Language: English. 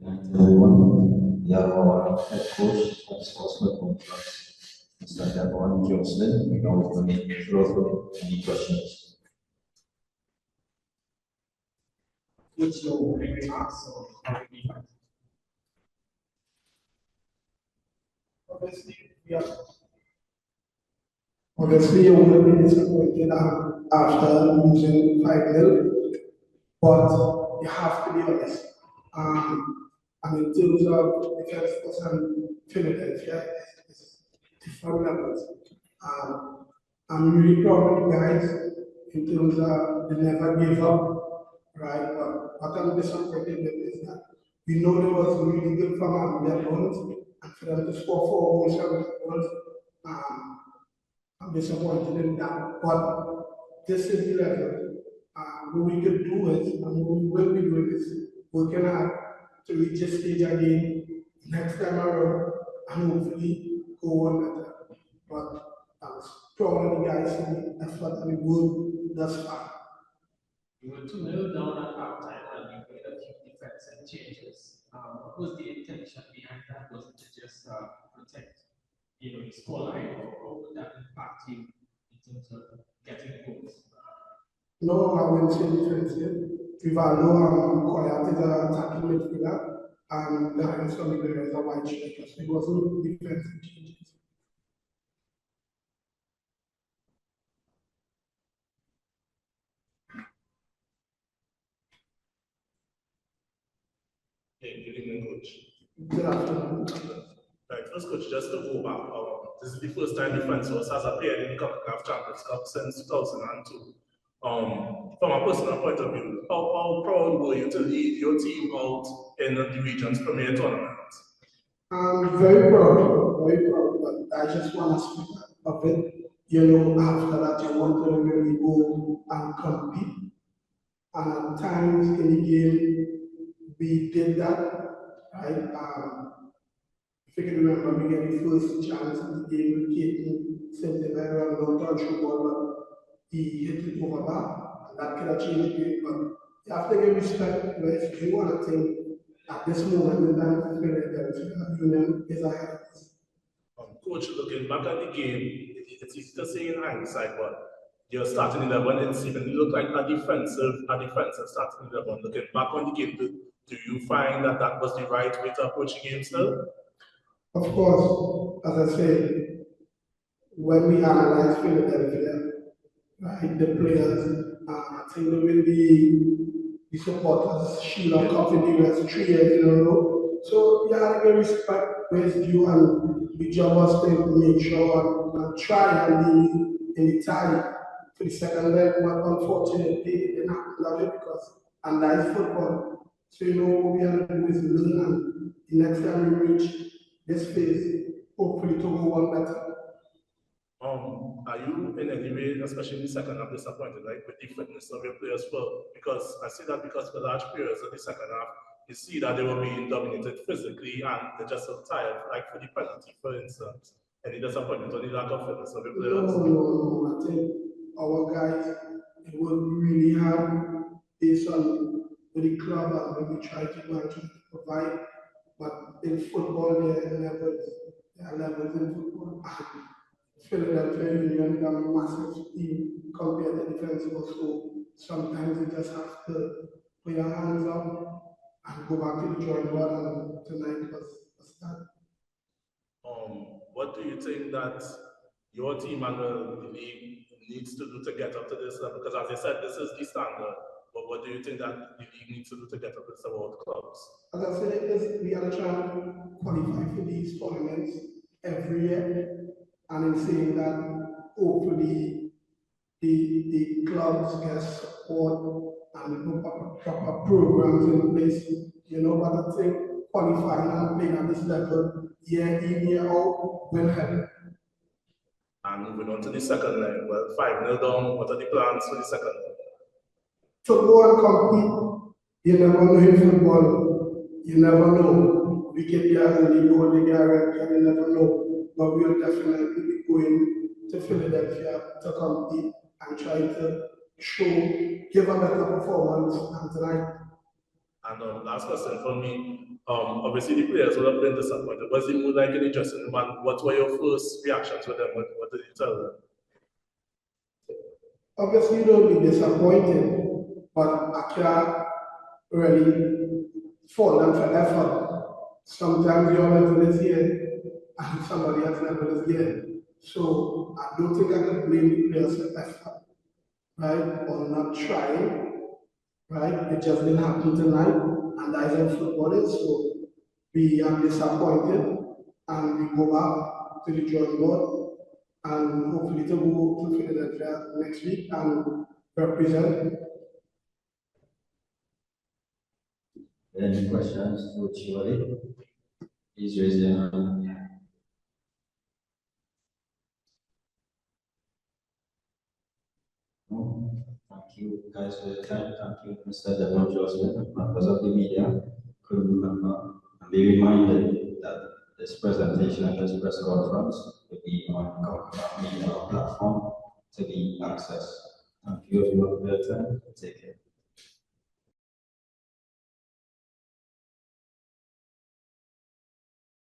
And everyone, we have our head coach of sports football clubs, Mr. Devon Johnson. We now open the floor for any questions. Which your remarks or how do you define? Obviously, we are obviously you will be disappointed after losing 5-0, but you have to be honest. And in terms of defense force and Philadelphia, it's different levels. I'm really proud of the guys in terms of they never gave up, right? But what I'm disappointed with is that we know there was really good from their goals, and for them to score 4 goals from their goals, I'm disappointed in that. But this is the level. What we could do is, and what we will be doing is working hard to reach this stage again next time around and hopefully go on better. But I was proud of the guys for the effort and the work thus far. You were 2-0 down at halftime and you made a few defensive changes. What was the intention behind that? Was it to just protect the scoreline, or how would that impact you in terms of getting goals? No, I will say defensive. Rivaldo Koyat is an attacking midfielder, and the rest of the players are wide strikers. It wasn't defensive changes. Hey, good evening, Coach. Good afternoon. Right, first, Coach, just to go back, this is the first time Defense Force has appeared in the CONCACAF Champions Cup since 2002. From a personal point of view, how proud were you to lead your team out in the region's premier tournament? I'm very proud, but I just want to speak of it. After that, you want to really go and compete. And at times in the game, we did that, right? If you can remember, we get the first chance in the game with Keaton, sent the error, no touch ball, but he hit it over back, and that could have changed the game. But you have to give respect, right? If you want to think at this moment in time, Philadelphia Union is ahead of us. Coach, looking back at the game, it's easy to say in hindsight, but your starting 11, it even looked like a defensive starting 11. Looking back on the game, do you find that that was the right way to approach the game still? Of course, as I say, when we analyze Philadelphia, right, the players, I think they will be the supporters, Sheila Cup in the US 3 years in a row. So, yeah, I give respect where it's due, and the job was to make sure and try and be in the tie for the second leg, but unfortunately, they did not love it because, and that is football. So, what we have to do is learn, and the next time we reach this phase, hopefully to go one better. Are you in any way, especially in the second half, disappointed, like with the fitness of your players? Well, because I see that because for large periods of the second half, you see that they were being dominated physically and they just so tired, like for the penalty, for instance. Any disappointment on the lack of fitness of your players? No. I think our guys, they work really hard based on the club and when we try to go and try to provide. But in football, there are levels in football. Philadelphia Union is a massive team compared to defense force. So sometimes you just have to put your hands up and go back to the drawing board, and tonight was that. What do you think that your team and the league needs to do to get up to this level? Because as I said, this is the standard. But what do you think that the league needs to do to get up to the world clubs? As I said, we are trying to qualify for these tournaments every year. And in saying that, hopefully the clubs get support and proper programs in place. But I think qualifying and playing at this level year in, year out will help. And moving on to the second leg, well, 5-0 down, what are the plans for the second leg? To go and compete, you never know in football, you never know. We get there early, go on the garage, you never know. But we'll definitely be going to Philadelphia to compete and try to give a better performance than tonight. And last question for me, obviously the players would have been disappointed. Was it more like in the dressing room, and what were your first reactions with them? What did you tell them? Obviously, you don't be disappointed, but I can't really fault them for effort. Sometimes your level is here and somebody else's level is here. So I don't think I can blame the players for effort, right? Or not trying, right? It just didn't happen tonight, and that is how football is. So we are disappointed and we go back to the drawing board and hopefully to go to Philadelphia next week and represent. Any questions to Chivali? Please raise your hand. No? Thank you guys for your time. Thank you, Mr. Devon Joseph, members of the media, crew member. And be reminded that this presentation and this press conference will be on Media platform to be accessed. Thank you for your time. Take care.